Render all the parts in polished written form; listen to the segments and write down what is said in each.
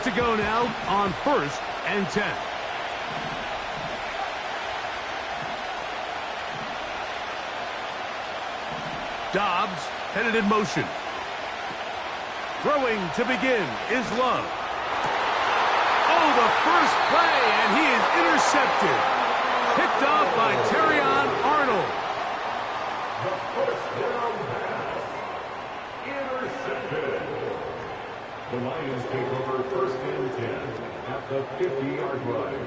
to go now on 1st and 10. Dobbs headed in motion. Throwing to begin is Love. Oh, the first play, and he is intercepted. Picked off by Terrion Arnold. The first down pass. Intercepted. The Lions take over 1st and 10 at the 50-yard line.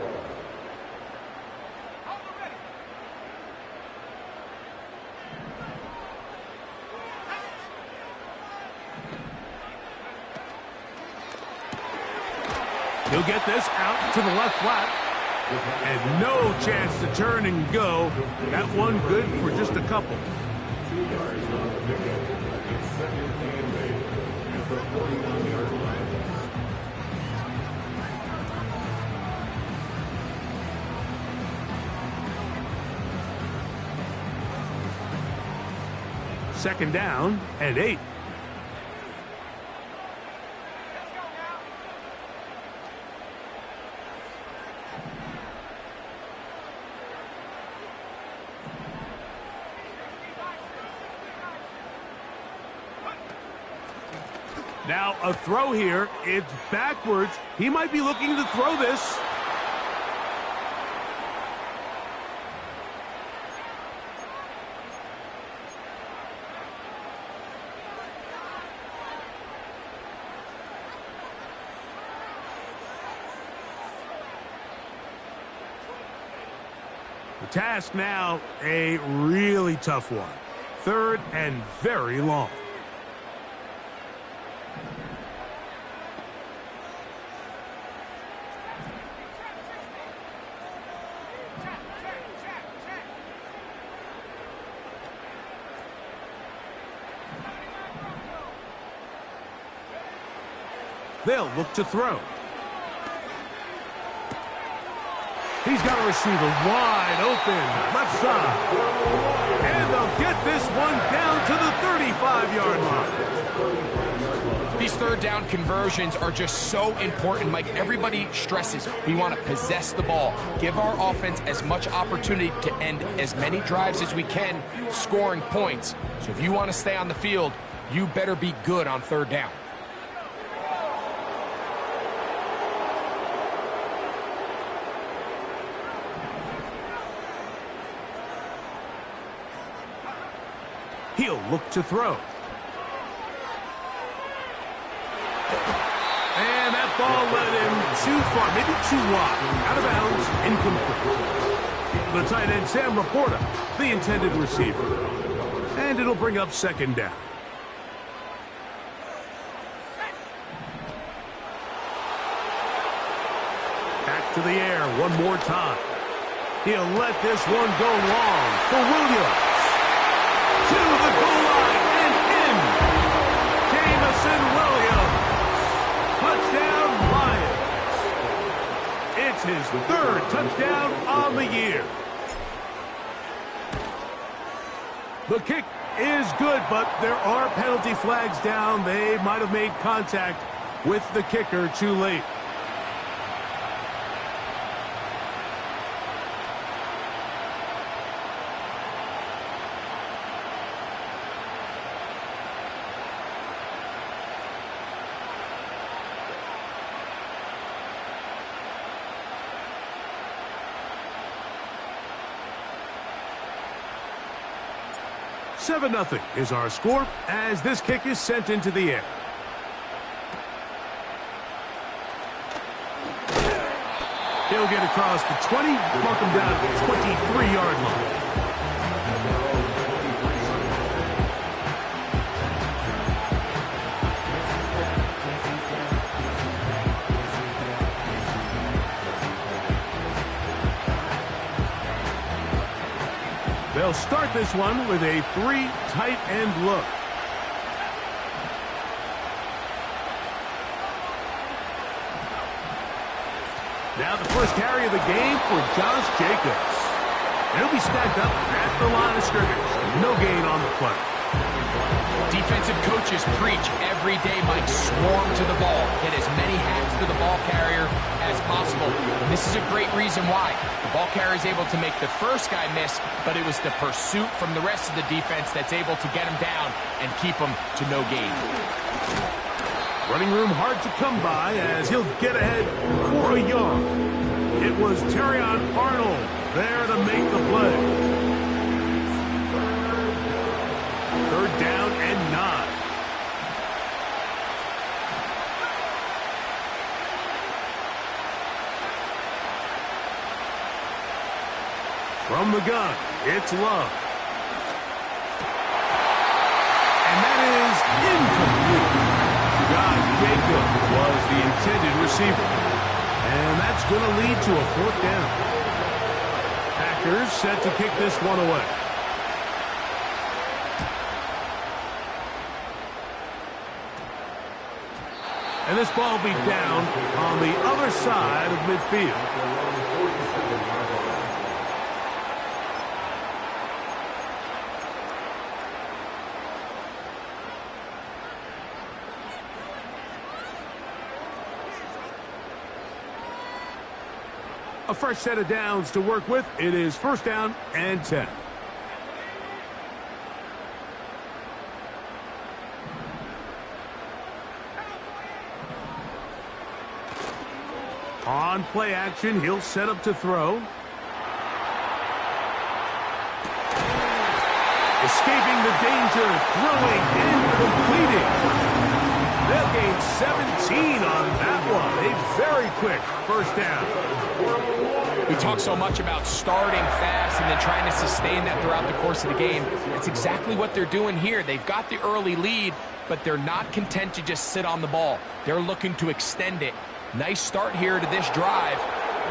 He'll get this out to the left flat. And no chance to turn and go. That one good for just a couple. 2 yards on the pickup. It's 2nd and 8 at the 49-yard line. Second down and 8. Now a throw here. It's backwards. He might be looking to throw this. The task now, a really tough one. 3rd and very long. They'll look to throw. He's got a receiver wide open, left side. And they'll get this one down to the 35-yard line. These 3rd down conversions are just so important, Mike. Everybody stresses we want to possess the ball, give our offense as much opportunity to end as many drives as we can, scoring points. So if you want to stay on the field, you better be good on 3rd down. He'll look to throw. And that ball led him too far, maybe too wide. Out of bounds, incomplete. The tight end, Sam Laporta, the intended receiver. And it'll bring up 2nd down. Back to the air one more time. He'll let this one go long for Williams. To the goal line and in. Jamison Williams. Touchdown, Lions. It's his 3rd touchdown on the year. The kick is good, but there are penalty flags down. They might have made contact with the kicker too late. Seven 0 is our score as this kick is sent into the air. He'll get across the 20, mark him down at the 23-yard line. They'll start this one with a 3 tight end look. Now the first carry of the game for Josh Jacobs. He'll be stacked up at the line of scrimmage. No gain on the play. Defensive coaches preach every day, Mike, swarm to the ball. Get as many hacks to the ball carrier as possible. And this is a great reason why. The ball carrier is able to make the first guy miss, but it was the pursuit from the rest of the defense that's able to get him down and keep him to no gain. Running room hard to come by as he'll get ahead for a yard. It was Terrion Arnold there to make the play. 3rd down and 9. From the gun, it's Love. And that is incomplete. Josh Jacobs was the intended receiver. And that's going to lead to a 4th down. Packers set to kick this one away. And this ball will be down on the other side of midfield. A fresh set of downs to work with. It is 1st down and 10. On play action, he'll set up to throw. Escaping the danger, throwing and completing. They'll gain 17 on that one. A very quick 1st down. We talk so much about starting fast and then trying to sustain that throughout the course of the game. That's exactly what they're doing here. They've got the early lead, but they're not content to just sit on the ball. They're looking to extend it. Nice start here to this drive.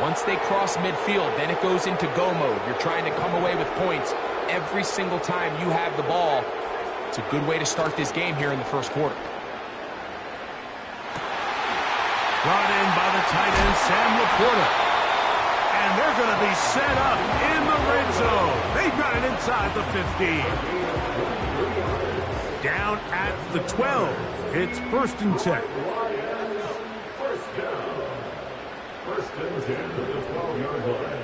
Once they cross midfield, then it goes into go mode. You're trying to come away with points every single time you have the ball. It's a good way to start this game here in the 1st quarter. Brought in by the tight end, Sam Laporta. And they're going to be set up in the red zone. They've got it inside the 15. Down at the 12. It's 1st and 10. First and 10 at the 12-yard line.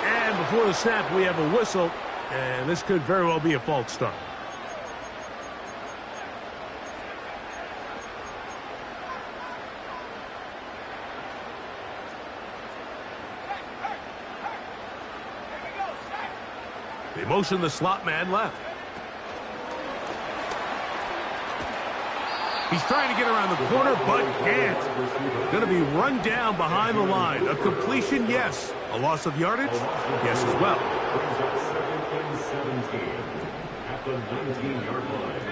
And before the snap, we have a whistle, and this could very well be a false start. They motion the slot man left. He's trying to get around the corner, but can't. Going to be run down behind the line. A completion, yes. A loss of yardage, yes as well. Brings up 2nd and 17 at the 19-yard line.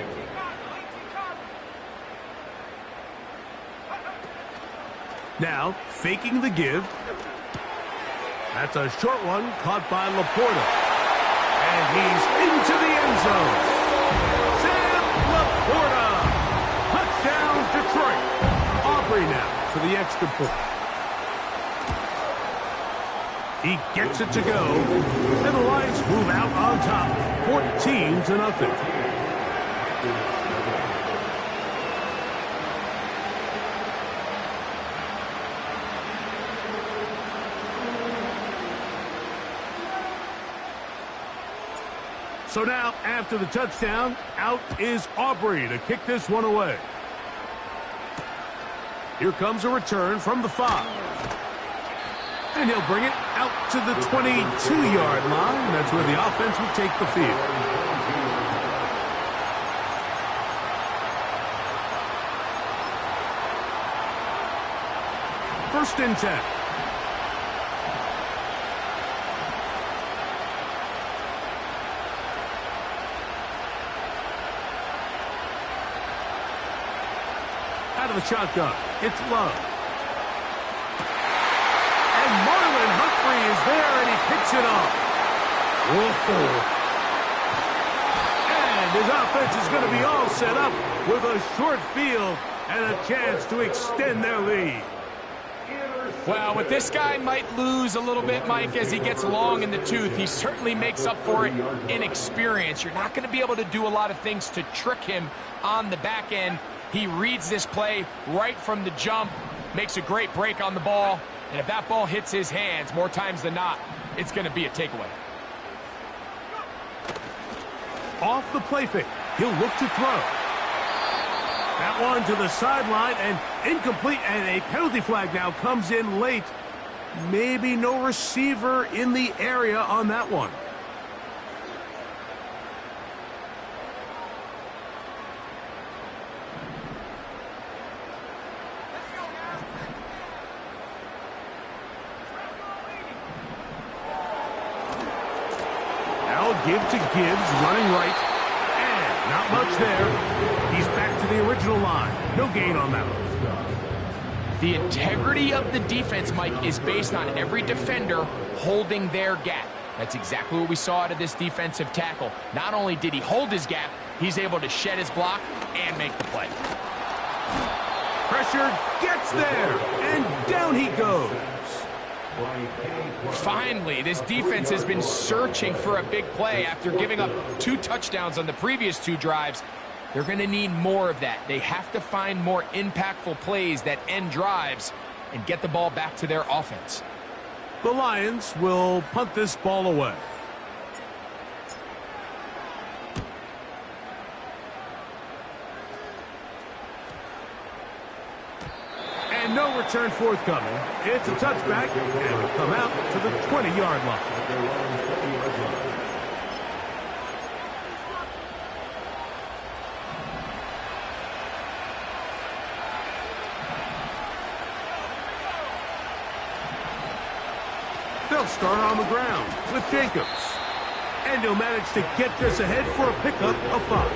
Now, faking the give. That's a short one caught by Laporta. And he's into the end zone. Sam Laporta. Touchdown, Detroit. Aubrey now for the extra point. He gets it to go. And the Lions move out on top. 14-0. So now, after the touchdown, out is Aubrey to kick this one away. Here comes a return from the 5. And he'll bring it out to the 22-yard line. That's where the offense will take the field. First and 10. Out of the shotgun, it's Love. And Marlon Humphrey is there, and he picks it up. Whoa. And his offense is going to be all set up with a short field and a chance to extend their lead. Well, with this guy might lose a little bit, Mike, as he gets long in the tooth. He certainly makes up for it in experience. You're not going to be able to do a lot of things to trick him on the back end. He reads this play right from the jump, makes a great break on the ball, and if that ball hits his hands more times than not, it's going to be a takeaway. Off the play fake, he'll look to throw. That one to the sideline and incomplete, and a penalty flag now comes in late. Maybe no receiver in the area on that one. Now give to Gibbs, running right. And not much there. He's back to the original line. No gain on that one. The integrity of the defense, Mike, is based on every defender holding their gap. That's exactly what we saw out of this defensive tackle. Not only did he hold his gap, he's able to shed his block and make the play. Pressure gets there, and down he goes. Finally, this defense has been searching for a big play after giving up 2 touchdowns on the previous 2 drives. They're going to need more of that. They have to find more impactful plays that end drives and get the ball back to their offense. The Lions will punt this ball away. And no return forthcoming. It's a touchback, and will come out to the 20-yard line. They'll start on the ground with Jacobs. And he'll manage to get this ahead for a pickup of 5.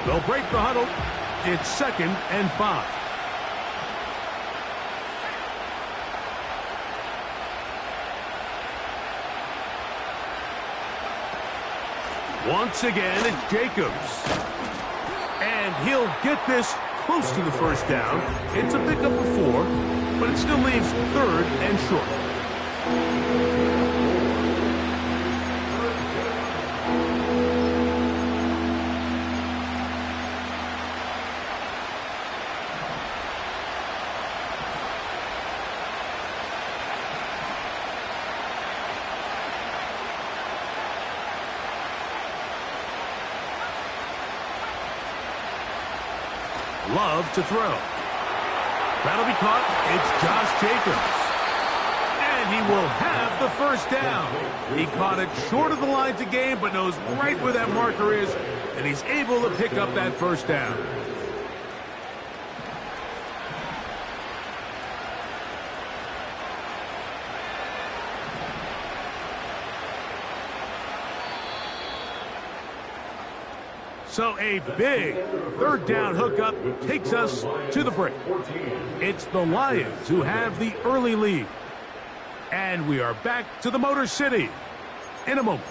They'll break the huddle. It's 2nd and 5. Once again, it's Jacobs. And he'll get this close to the first down. It's a pickup of 4, but it still leaves 3rd and short. Love to throw. That'll be caught. It's Josh Jacobs. And he will have the first down. He caught it short of the line to gain, but knows right where that marker is, and he's able to pick up that first down. So a big 3rd down hookup takes us to the break. It's the Lions who have the early lead. And we are back to the Motor City in a moment.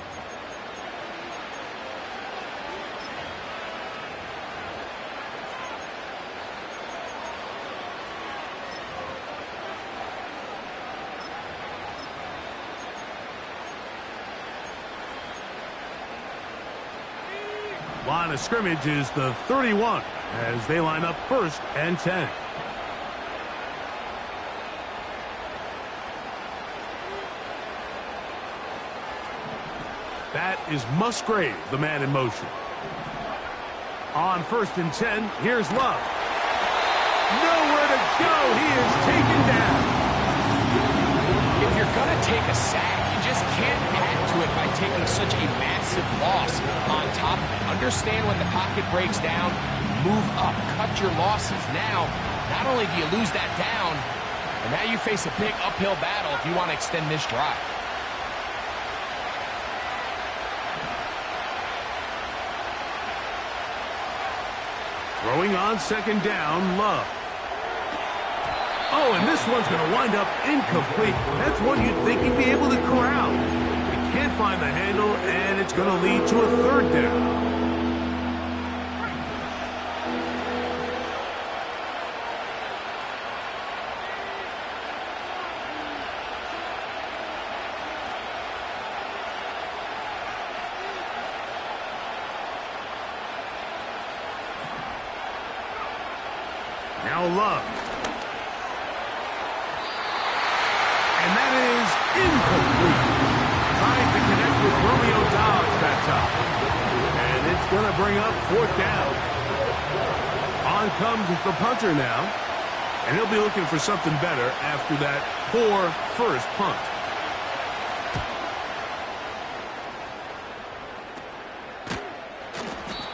Line of scrimmage is the 31 as they line up 1st and 10. That is Musgrave, the man in motion. On 1st and 10, here's Love. Nowhere to go. He is taken down. If you're going to take a sack, you just can't add to it by taking such a massive loss on top of it. Understand when the pocket breaks down, move up, cut your losses. Now, not only do you lose that down, but now you face a big uphill battle if you want to extend this drive. Throwing on second down, Love. Oh, and this one's going to wind up incomplete. That's one you'd think he'd be able to corral. He can't find the handle, and it's going to lead to a third down. Now Love. And that is incomplete. Trying to connect with Romeo Dobbs that time. And it's going to bring up fourth down. On comes the punter now. And he'll be looking for something better after that poor first punt.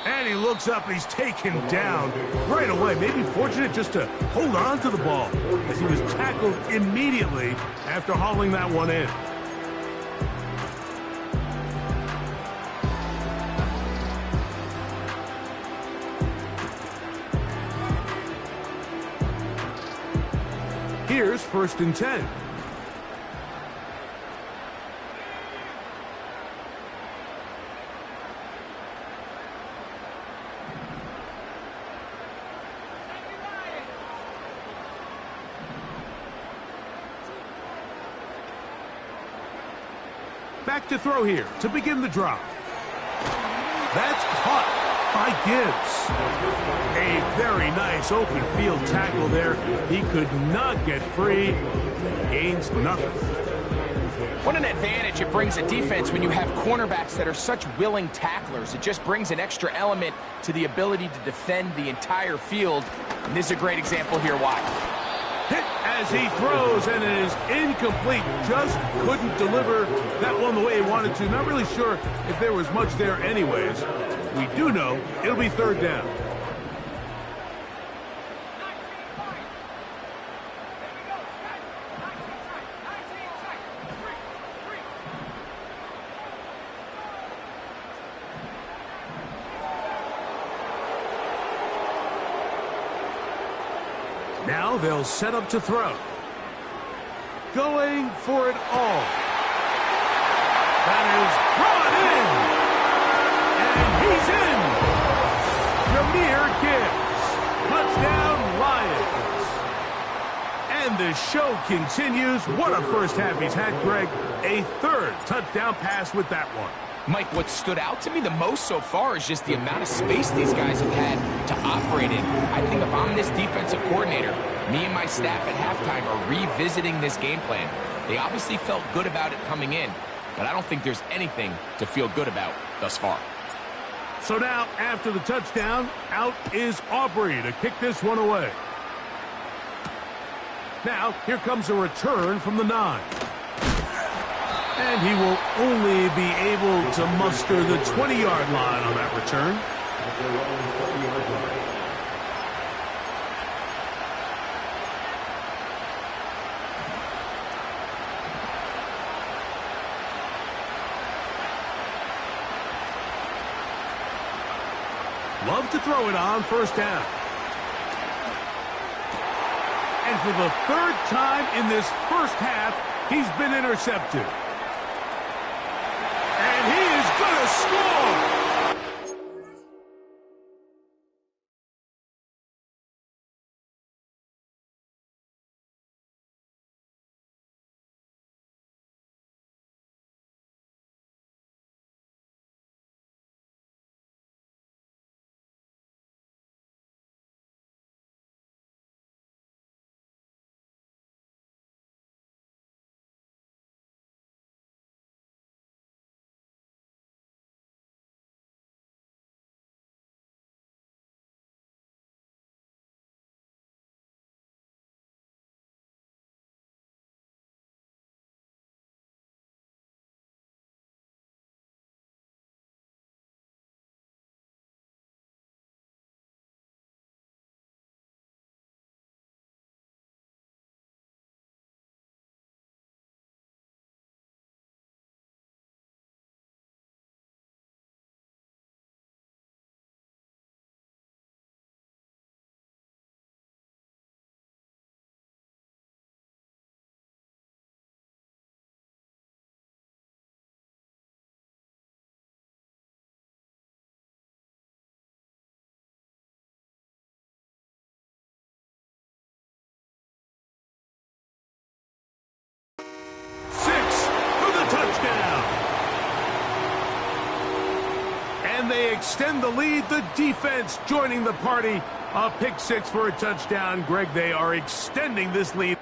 And he looks up, and he's taken down right away. Maybe fortunate just to hold on to the ball as he was tackled immediately after hauling that one in. Here's 1st and 10. Back to throw here to begin the drive. That's caught by Gibbs. A very nice open field tackle there. He could not get free. Gains nothing. What an advantage it brings a defense when you have cornerbacks that are such willing tacklers. It just brings an extra element to the ability to defend the entire field. And this is a great example here why. Hit as he throws, and it is incomplete. Just couldn't deliver that one the way he wanted to. Not really sure if there was much there anyways. We do know it'll be third down. Now they'll set up to throw. Going for it all. That is brought in. Jameer Gibbs. Touchdown, Lions. And the show continues. What a first half he's had, Greg. A third touchdown pass with that one. Mike, what stood out to me the most so far is just the amount of space these guys have had to operate in. I think if I'm this defensive coordinator, me and my staff at halftime are revisiting this game plan. They obviously felt good about it coming in, but I don't think there's anything to feel good about thus far. So now, after the touchdown, out is Aubrey to kick this one away. Now, here comes a return from the 9. And he will only be able to muster the 20-yard line on that return. Love to throw it on first down. And for the third time in this first half, he's been intercepted. And he is going to score! And they extend the lead. The defense joining the party. A pick six for a touchdown. Greg, they are extending this lead.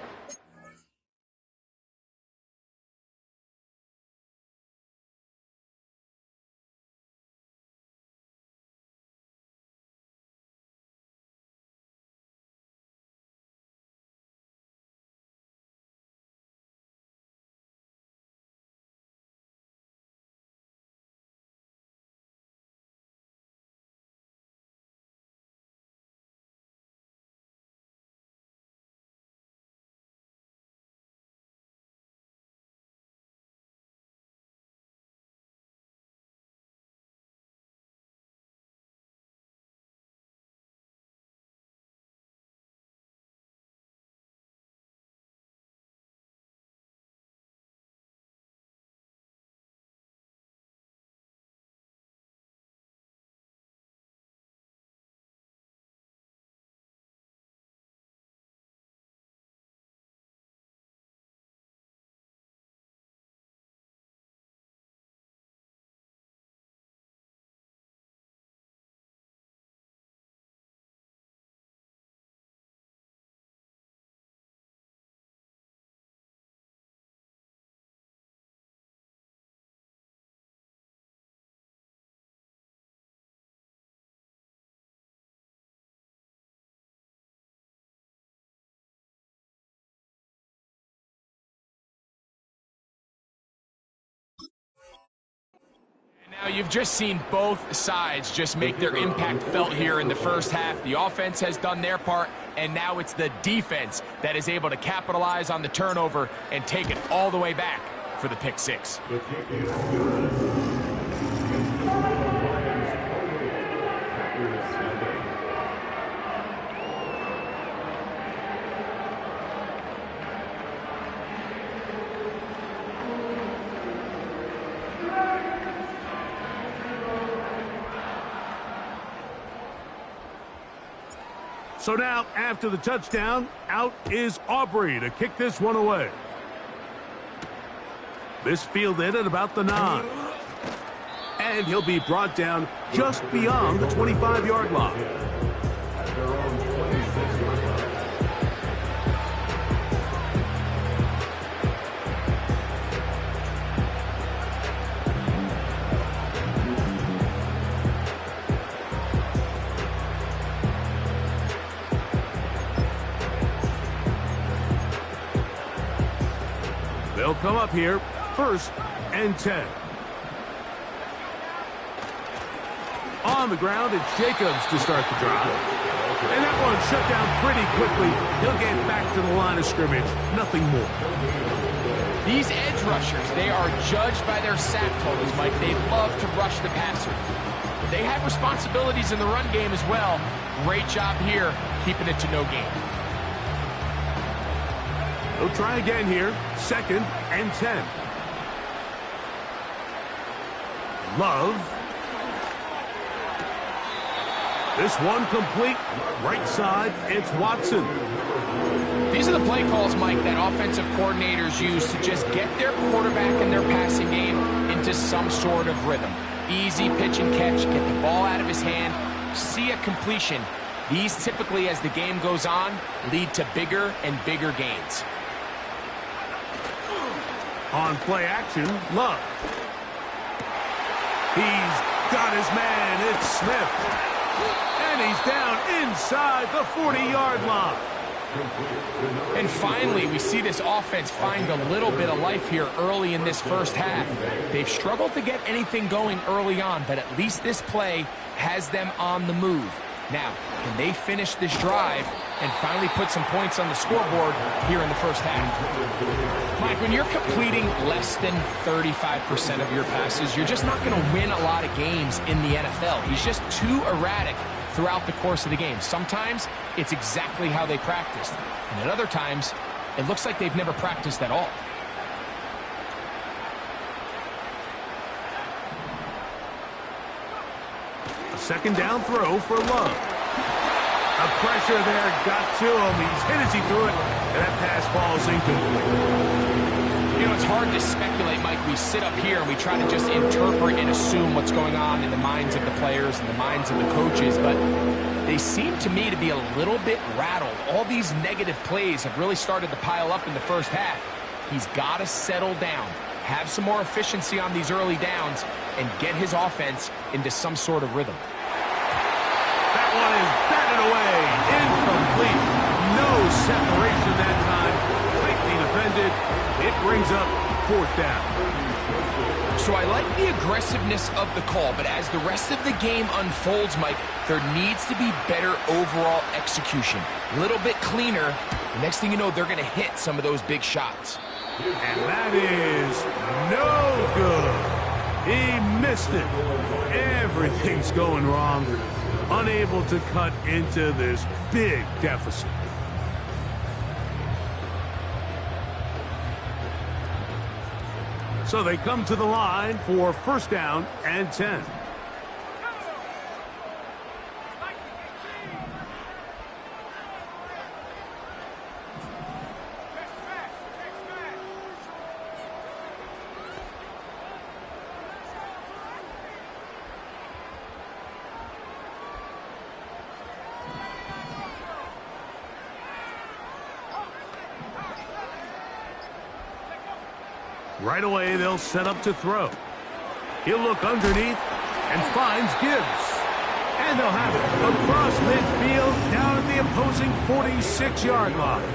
Now, you've just seen both sides just make their impact felt here in the first half. The offense has done their part, and now it's the defense that is able to capitalize on the turnover and take it all the way back for the pick six. The kick is good. Against the Lions, Packers Sunday. So now, after the touchdown, out is Aubrey to kick this one away. This fielded at about the 9. And he'll be brought down just beyond the 25-yard line. At their own 26-yard line. They'll come up here, 1st and 10. On the ground, it's Jacobs to start the drive. And that one shut down pretty quickly. He'll get back to the line of scrimmage, nothing more. These edge rushers, they are judged by their sack totals, Mike. They love to rush the passer. But they have responsibilities in the run game as well. Great job here, keeping it to no gain. They'll try again here, 2nd and 10. Love. This one complete. Right side, it's Watson. These are the play calls, Mike, that offensive coordinators use to just get their quarterback and their passing game into some sort of rhythm. Easy pitch and catch, get the ball out of his hand, see a completion. These typically, as the game goes on, lead to bigger and bigger gains. On play action, Love. He's got his man, it's Smith. And he's down inside the 40-yard line. And finally, we see this offense find a little bit of life here early in this first half. They've struggled to get anything going early on, but at least this play has them on the move. Now, can they finish this drive and finally put some points on the scoreboard here in the first half? Mike, when you're completing less than 35% of your passes, you're just not going to win a lot of games in the NFL. He's just too erratic throughout the course of the game. Sometimes it's exactly how they practiced, and at other times it looks like they've never practiced at all. A 2nd down throw for Love. The pressure there got to him. He's hit as he threw it, and that pass falls incomplete. You know, it's hard to speculate, Mike. We sit up here and we try to just interpret and assume what's going on in the minds of the players and the minds of the coaches, but they seem to me to be a little bit rattled. All these negative plays have really started to pile up in the first half. He's got to settle down, have some more efficiency on these early downs, and get his offense into some sort of rhythm. That one is batted away. Incomplete. No separation that time. Tightly defended. It brings up 4th down. So I like the aggressiveness of the call, but as the rest of the game unfolds, Mike, there needs to be better overall execution. A little bit cleaner. The next thing you know, they're going to hit some of those big shots. And that is no good. He missed it. Everything's going wrong. Unable to cut into this big deficit. So they come to the line for 1st down and 10. Right away, they'll set up to throw. He'll look underneath and finds Gibbs. And they'll have it across midfield down at the opposing 46-yard line.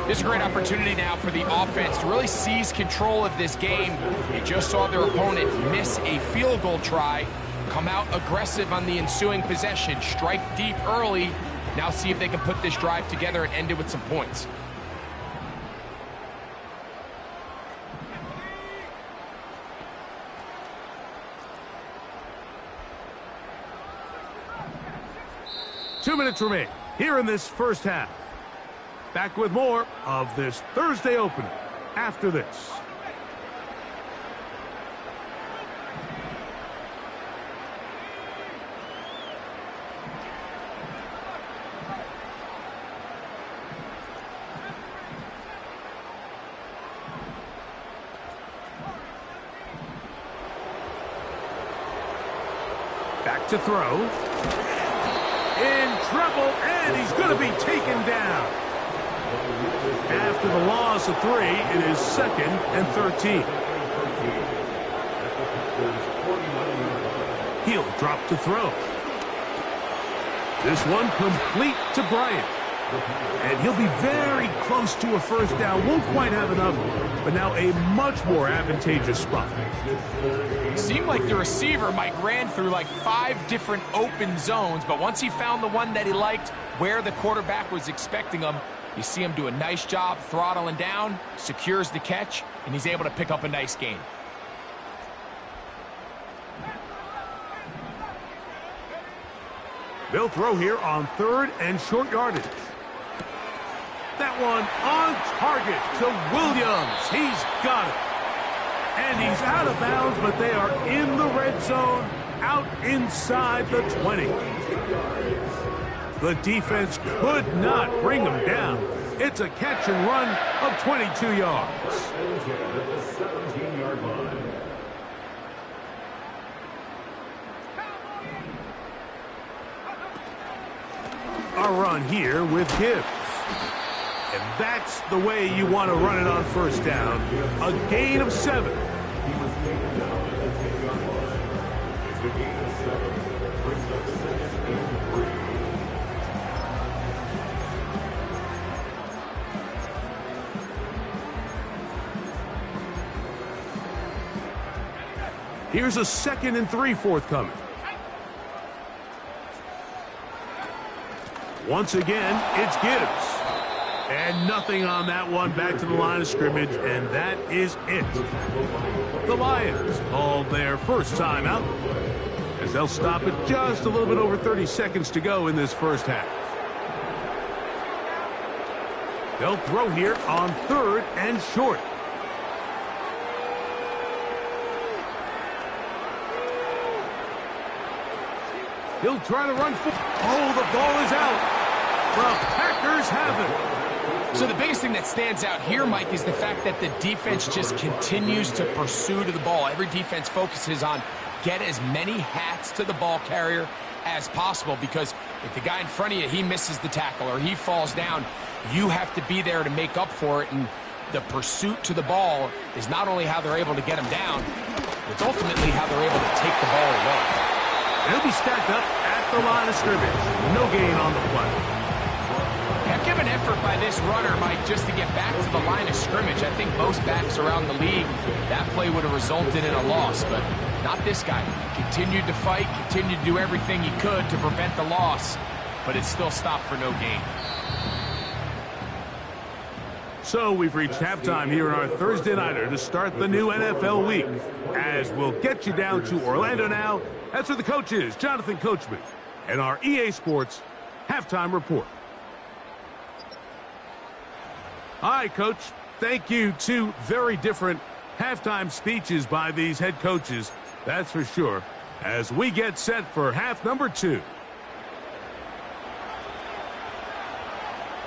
This is a great opportunity now for the offense to really seize control of this game. They just saw their opponent miss a field goal try, come out aggressive on the ensuing possession, strike deep early. Now see if they can put this drive together and end it with some points. Two minutes remain here in this first half. Back with more of this Thursday opener after this. Back to throw. In trouble, and he's going to be taken down. After the loss of 3, it is 2nd and 13. He'll drop to throw. This one complete to Bryant. And he'll be very close to a 1st down. Won't quite have enough, but now a much more advantageous spot. Seemed like the receiver, Mike, ran through like 5 different open zones, but once he found the one that he liked, where the quarterback was expecting him, you see him do a nice job throttling down, secures the catch, and he's able to pick up a nice gain. They'll throw here on 3rd and short yardage. That one on target to Williams. He's got it. And he's out of bounds, but they are in the red zone, out inside the 20. The defense could not bring him down. It's a catch and run of 22 yards. 17-yard line. A run here with Gibbs. And that's the way you want to run it on 1st down. A gain of 7. He was taken down at the 10-yard line. It's a gain of 7. Brings up 2nd and 3. Here's a 2nd and 3 forthcoming. Once again, it's Gibbs. And nothing on that one. Back to the line of scrimmage, and that is it. The Lions called their first time out, as they'll stop at just a little bit over 30 seconds to go in this first half. They'll throw here on 3rd and short. He'll try to run. Oh, the ball is out. The Packers have it. So the biggest thing that stands out here, Mike, is the fact that the defense just continues to pursue to the ball. Every defense focuses on get as many hats to the ball carrier as possible, because if the guy in front of you, he misses the tackle or he falls down, you have to be there to make up for it. And the pursuit to the ball is not only how they're able to get him down, it's ultimately how they're able to take the ball away. They'll be stacked up at the line of scrimmage. No gain on the play. Heck of an effort by this runner, Mike, just to get back to the line of scrimmage. I think most backs around the league, that play would have resulted in a loss, but not this guy. Continued to fight, continued to do everything he could to prevent the loss, but it still stopped for no gain. So we've reached halftime here in our Thursday Nighter to start the new NFL week. As we'll get you down to Orlando now, that's where the coach is, Jonathan Coachman, and our EA Sports Halftime Report. Hi, Coach. Thank you. Two very different halftime speeches by these head coaches, that's for sure, as we get set for half number 2.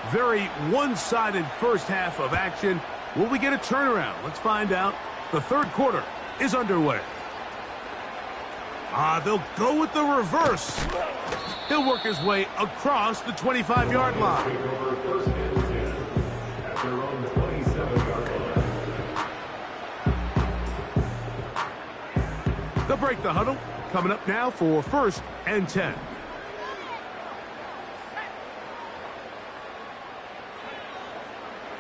Very one-sided first half of action. Will we get a turnaround? Let's find out. The third quarter is underway. They'll go with the reverse. He'll work his way across the 25-yard line. They'll break the huddle. Coming up now for 1st and 10.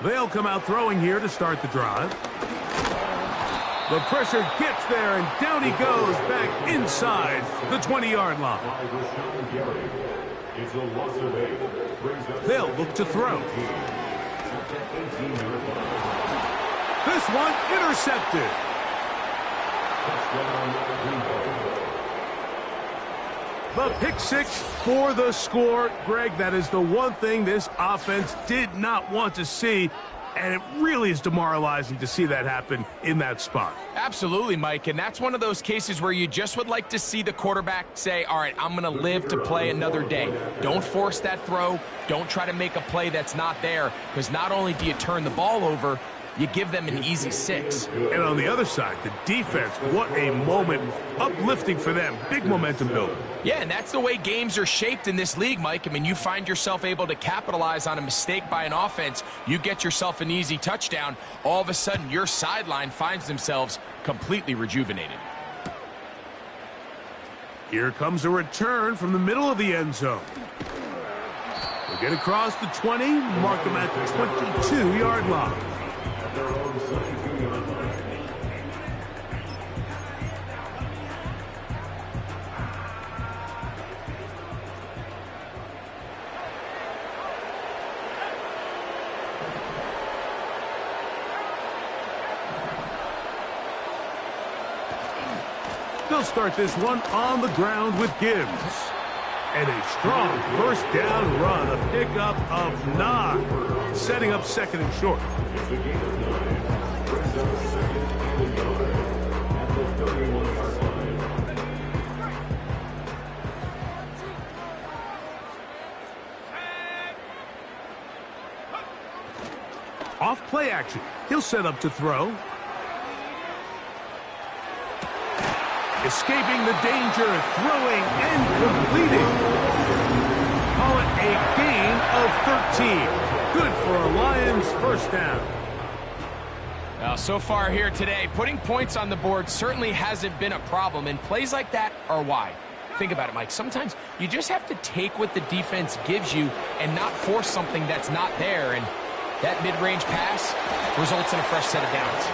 They'll come out throwing here to start the drive. The pressure gets there, and down he goes back inside the 20-yard line. They'll look to throw. This one intercepted. The pick six for the score. Greg, that is the one thing this offense did not want to see, and it really is demoralizing to see that happen in that spot. Absolutely, Mike, and that's one of those cases where you just would like to see the quarterback say, all right, I'm going to live to play another day. Don't force that throw. Don't try to make a play that's not there, because not only do you turn the ball over, you give them an easy 6. And on the other side, the defense, what a moment, uplifting for them. Big momentum building. Yeah, and that's the way games are shaped in this league, Mike. I mean, you find yourself able to capitalize on a mistake by an offense. You get yourself an easy touchdown. All of a sudden, your sideline finds themselves completely rejuvenated. Here comes a return from the middle of the end zone. We'll get across the 20, mark them at the 22-yard line. They'll start this one on the ground with Gibbs. And a strong first down run, a pickup of 9, setting up 2nd and short. Off play action. He'll set up to throw. Escaping the danger, throwing and completing. Call it a gain of 13. Good for a Lions first down. Well, so far here today, putting points on the board certainly hasn't been a problem, and plays like that are why. Think about it, Mike. Sometimes you just have to take what the defense gives you and not force something that's not there, and that mid-range pass results in a fresh set of downs.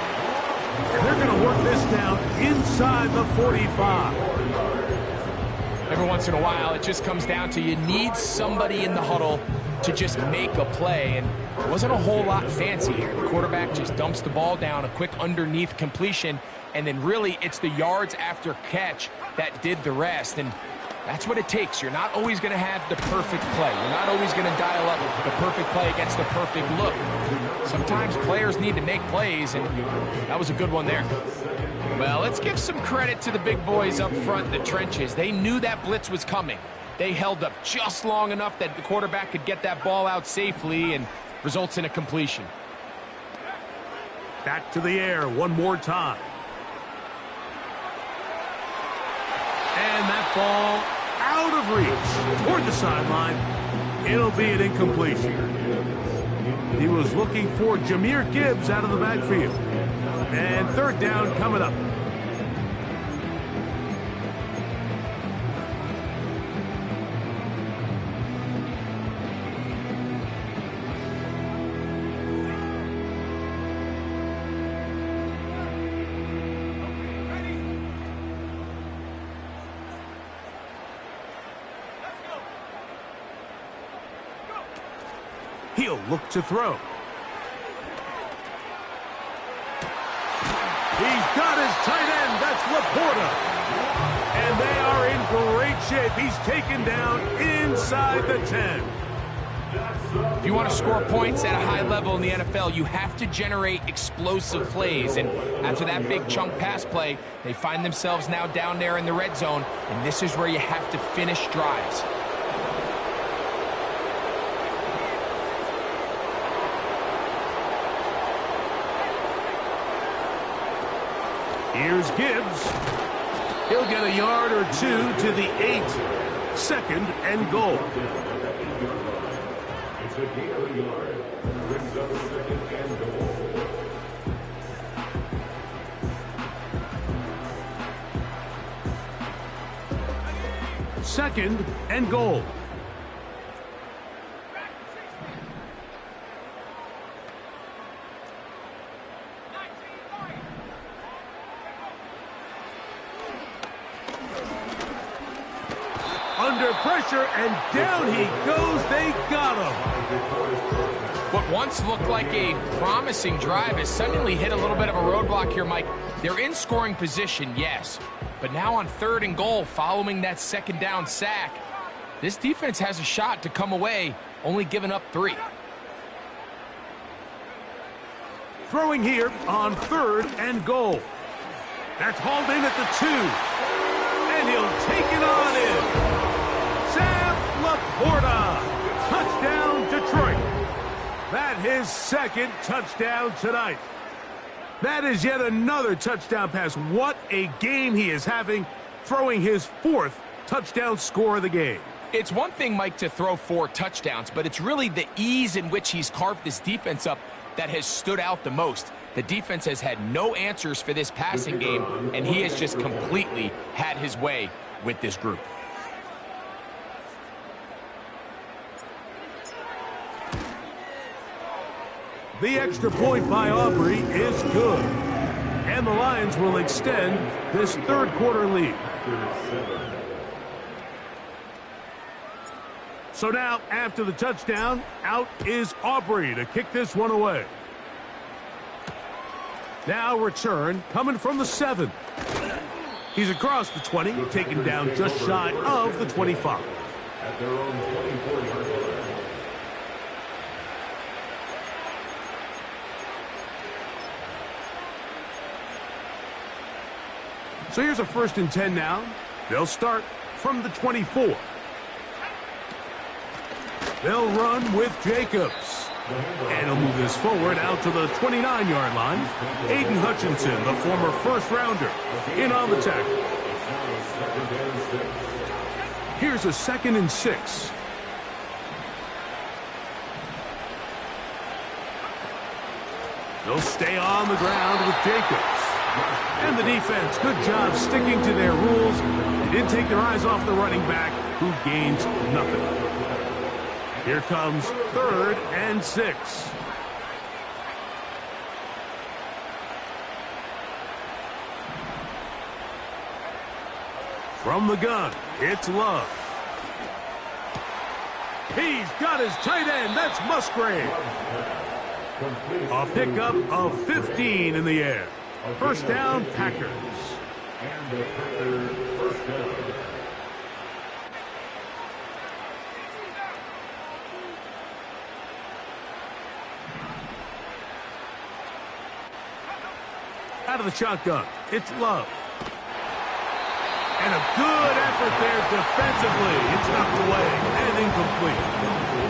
And they're going to work this down inside the 45. Every once in a while, it just comes down to you need somebody in the huddle to just make a play, and it wasn't a whole lot fancy here. The quarterback just dumps the ball down, a quick underneath completion, and then really it's the yards after catch that did the rest, and that's what it takes. You're not always going to have the perfect play. You're not always going to dial up the perfect play against the perfect look. Sometimes players need to make plays, and that was a good one there. Well, let's give some credit to the big boys up front in the trenches. They knew that blitz was coming. They held up just long enough that the quarterback could get that ball out safely, and results in a completion. Back to the air one more time. And that ball out of reach toward the sideline. It'll be an incompletion. He was looking for Jahmyr Gibbs out of the backfield. And third down coming up. He'll look to throw. He's got his tight end. That's Laporta. And they are in great shape. He's taken down inside the 10. If you want to score points at a high level in the NFL, you have to generate explosive plays. And after that big chunk pass play, they find themselves now down there in the red zone. And this is where you have to finish drives. Here's Gibbs. He'll get a yard or two to the 8. Second and goal. It's a gain of a yard. Brings up second and goal. Second and goal. Under pressure, and down he goes. They got him. What once looked like a promising drive has suddenly hit a little bit of a roadblock here, Mike. They're in scoring position, yes. But now on third and goal, following that second down sack, this defense has a shot to come away, only giving up 3. Throwing here on third and goal. That's hauled in at the 2. And he'll take it on in. Sam Laporta. Touchdown, Detroit. That his second touchdown tonight. That is yet another touchdown pass. What a game he is having, throwing his 4th touchdown score of the game. It's one thing, Mike, to throw 4 touchdowns, but it's really the ease in which he's carved this defense up that has stood out the most. The defense has had no answers for this passing game, and he has just completely had his way with this group. The extra point by Aubrey is good. And the Lions will extend this third quarter lead. So now, after the touchdown, out is Aubrey to kick this one away. Now return, coming from the 7. He's across the 20, taken down just shy of the 25. At their own 24-yard line. So here's a 1st and 10 now. They'll start from the 24. They'll run with Jacobs. And he'll move this forward out to the 29-yard line. Aiden Hutchinson, the former first-rounder, in on the tackle. Here's a 2nd and 6. They'll stay on the ground with Jacobs. And the defense, good job sticking to their rules. They didn't take their eyes off the running back, who gains nothing. Here comes 3rd and 6. From the gun, it's Love. He's got his tight end. That's Musgrave. A pickup of 15 in the air. First down, Packers. And the Packers first down. Out of the shotgun, it's Love. And a good effort there defensively. It's knocked away and incomplete.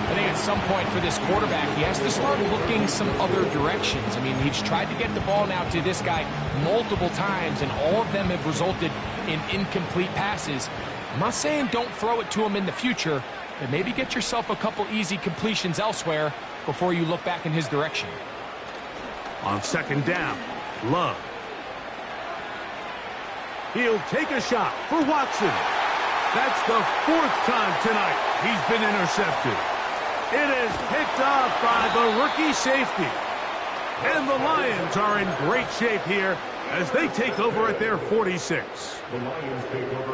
I think at some point for this quarterback, he has to start looking some other directions. I mean, he's tried to get the ball now to this guy multiple times, and all of them have resulted in incomplete passes. I'm not saying don't throw it to him in the future, but maybe get yourself a couple easy completions elsewhere before you look back in his direction. On second down, Love. He'll take a shot for Watson. That's the 4th time tonight he's been intercepted. It is picked off by the rookie safety. And the Lions are in great shape here as they take over at their 46.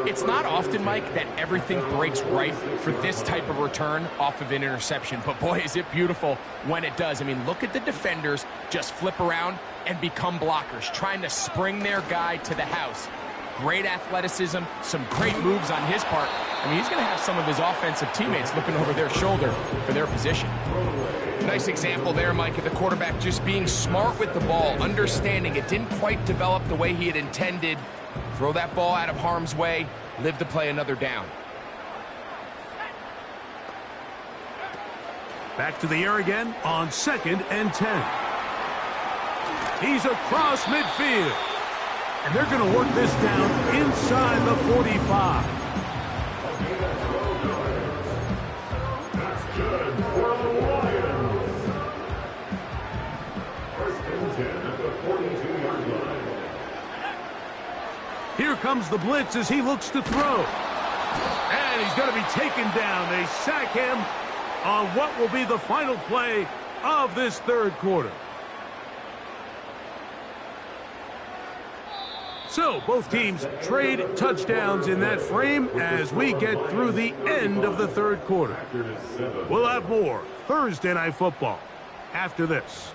It's not often, Mike, that everything breaks right for this type of return off of an interception. But boy, is it beautiful when it does. I mean, look at the defenders just flip around and become blockers, trying to spring their guy to the house. Great athleticism, some great moves on his part. I mean, he's going to have some of his offensive teammates looking over their shoulder for their position. Nice example there, Mike, of the quarterback just being smart with the ball, understanding it didn't quite develop the way he had intended. Throw that ball out of harm's way, live to play another down. Back to the air again on 2nd and 10. He's across midfield. And they're going to work this down inside the 45. That's good for the Lions. 1st and 10 at the 42-yard line. Here comes the blitz as he looks to throw. And he's going to be taken down. They sack him on what will be the final play of this 3rd quarter. So, both teams trade touchdowns in that frame as we get through the end of the 3rd quarter. We'll have more Thursday Night Football after this.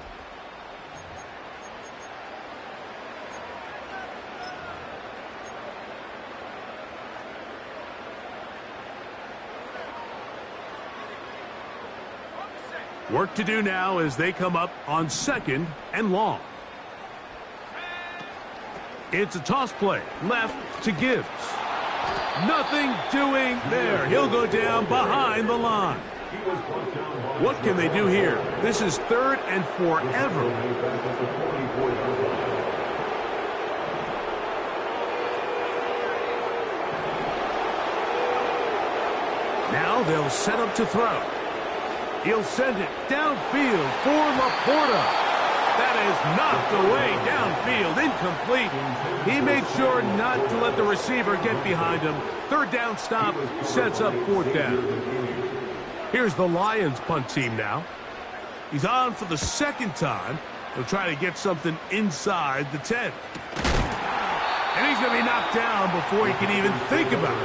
Work to do now as they come up on 2nd and long. It's a toss play, left to Gibbs. Nothing doing there. He'll go down behind the line. What can they do here? This is 3rd and forever. Now they'll set up to throw. He'll send it downfield for Laporta. That is knocked away downfield, incomplete. He made sure not to let the receiver get behind him. 3rd down stop sets up 4th down. Here's the Lions punt team now. He's on for the 2nd time. He'll try to get something inside the 10. And he's going to be knocked down before he can even think about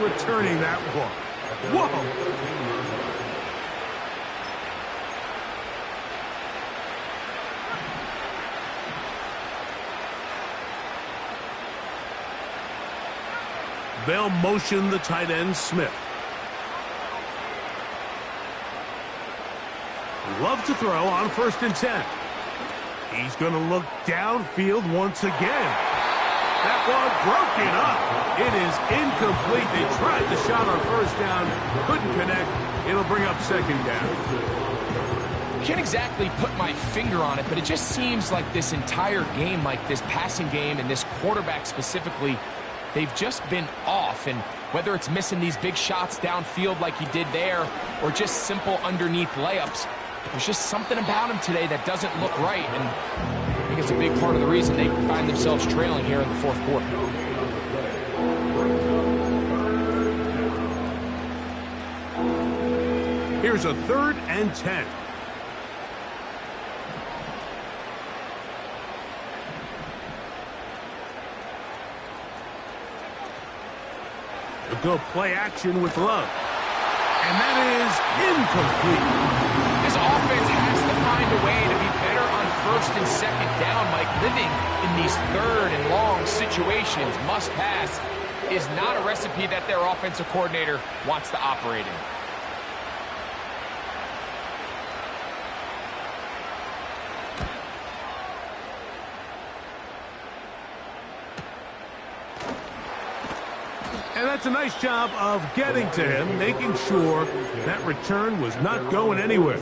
returning that one. Whoa! They'll motion the tight end, Smith. Love to throw on 1st and 10. He's going to look downfield once again. That one broken up. It is incomplete. They tried the shot on 1st down, couldn't connect. It'll bring up 2nd down. Can't exactly put my finger on it, but it just seems like this entire game, like this passing game and this quarterback specifically, they've just been off, and whether it's missing these big shots downfield like he did there or just simple underneath layups, there's just something about him today that doesn't look right, and I think it's a big part of the reason they find themselves trailing here in the 4th quarter. Here's a 3rd and 10. Go play action with Love. And that is incomplete. This offense has to find a way to be better on 1st and 2nd down. Like living in these 3rd and long situations, must pass, is not a recipe that their offensive coordinator wants to operate in. And that's a nice job of getting to him, making sure that return was not going anywhere.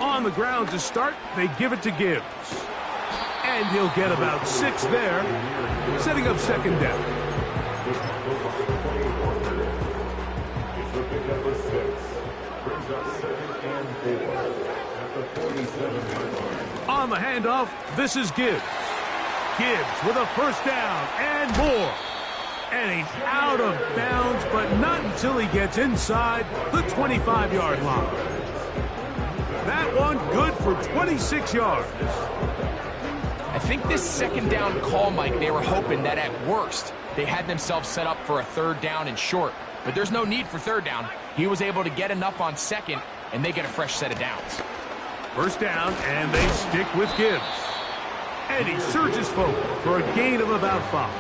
On the ground to start, they give it to Gibbs. And he'll get about 6 there, setting up second down. It's the pick number 6. Brings up 2nd and 4 at the 47-yard line. On the handoff, this is Gibbs. Gibbs with a first down and more. And he's out of bounds, but not until he gets inside the 25-yard line. That one good for 26 yards. I think this second down call, Mike, they were hoping that at worst they had themselves set up for a third down and short. But there's no need for third down. He was able to get enough on second, and they get a fresh set of downs. First down, and they stick with Gibbs. And he surges forward for a gain of about 5.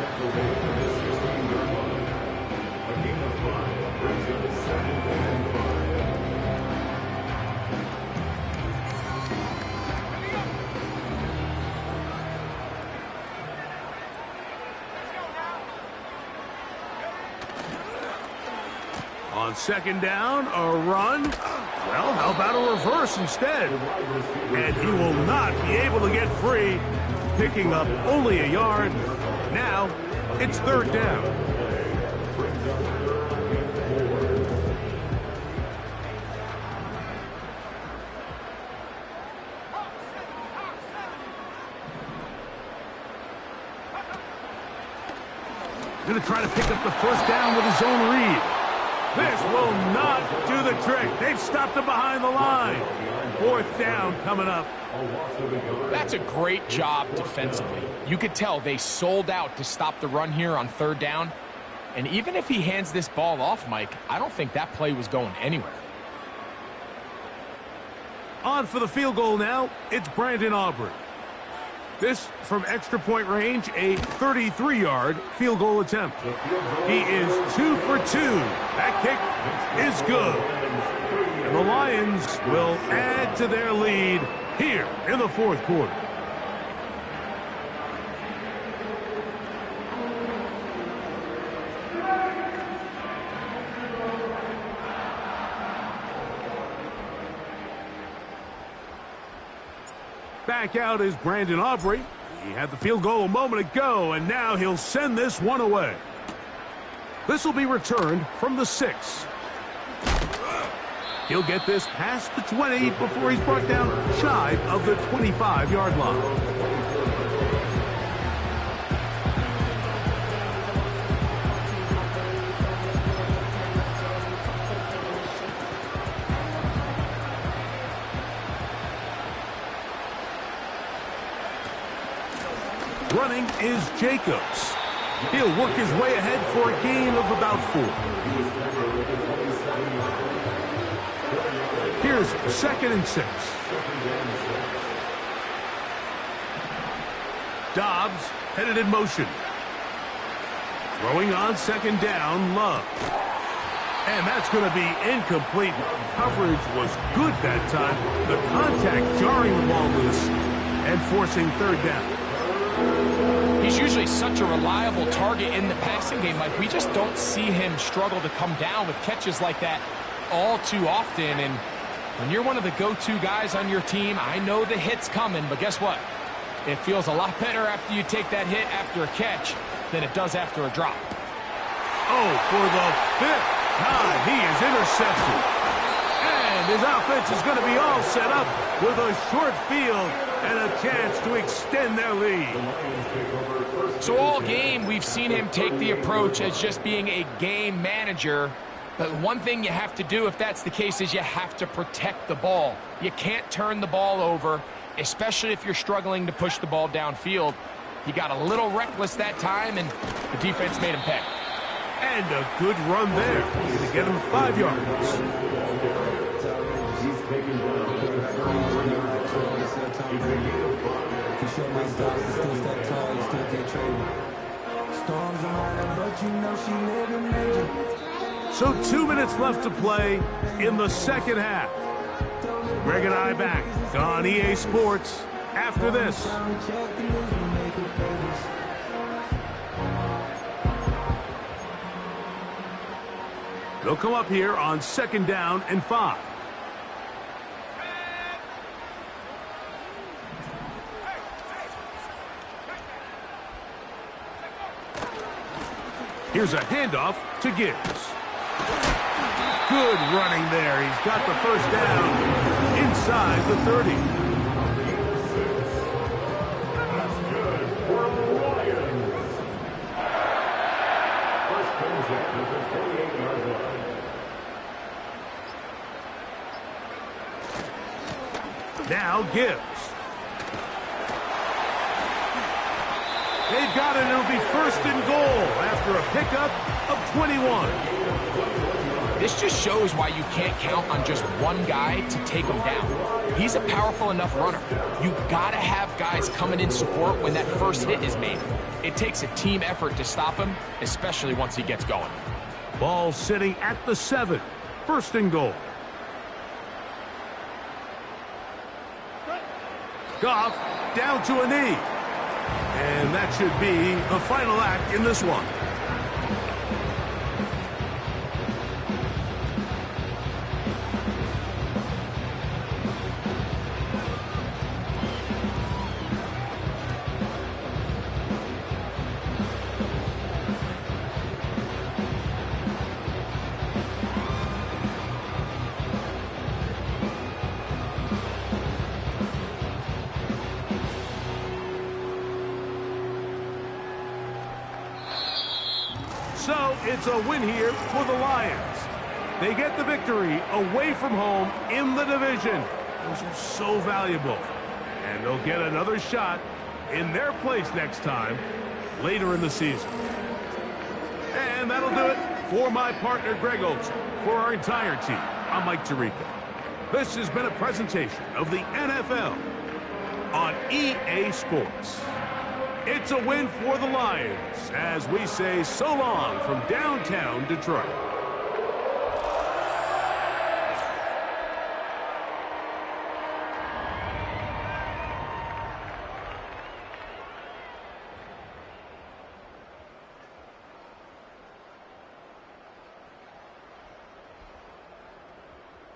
On second down, a run. Well, how about a reverse instead? And he will not be able to get free, picking up only a yard. Now, it's third down. Going to try to pick up the first down with his own read. This will not do the trick. They've stopped him behind the line. Fourth down coming up. That's a great job defensively. You could tell they sold out to stop the run here on third down. And even if he hands this ball off, Mike, I don't think that play was going anywhere. On for the field goal now, it's Brandon Aubrey. This from extra point range, a 33-yard field goal attempt. He is 2 for 2. That kick is good. And the Lions will add to their lead here in the fourth quarter. Back out is Brandon Aubrey. He had the field goal a moment ago, and now he'll send this one away. This will be returned from the 6. He'll get this past the 20 before he's brought down shy of the 25-yard line. Running is Jacobs. He'll work his way ahead for a gain of about 4. Here's 2nd and 6. Dobbs headed in motion. Throwing on second down, Love. And that's going to be incomplete. Coverage was good that time. The contact jarring the ball loose and forcing third down. He's usually such a reliable target in the passing game. Like, we just don't see him struggle to come down with catches like that all too often. And when you're one of the go-to guys on your team, I know the hit's coming, but guess what? It feels a lot better after you take that hit after a catch than it does after a drop. Oh, for the 5th time, he is intercepted. And his offense is going to be all set up with a short field and a chance to extend their lead. So all game, we've seen him take the approach as just being a game manager. But one thing you have to do if that's the case is you have to protect the ball. You can't turn the ball over, especially if you're struggling to push the ball downfield. He got a little reckless that time, and the defense made him pay. And a good run there to get him 5 yards. So 2 minutes left to play in the second half. Greg and I back on EA Sports after this. They'll come up here on 2nd down and 5. Here's a handoff to Gibbs. Good running there. He's got the first down inside the 30. That's good for the Lions. First contact is the 28-yard line. Now Gibbs. They've got it. It'll be 1st and goal after a pickup of 21. This just shows why you can't count on just one guy to take him down. He's a powerful enough runner. You gotta have guys coming in support when that first hit is made. It takes a team effort to stop him, especially once he gets going. Ball sitting at the 7. 1st and goal. Goff down to a knee. And that should be the final act in this one. So it's a win here for the Lions. They get the victory away from home in the division. Those are so valuable. And they'll get another shot in their place next time later in the season. And that'll do it for my partner Greg Olson. For our entire team, I'm Mike Tirico. This has been a presentation of the NFL on EA Sports. It's a win for the Lions as we say so long from downtown Detroit.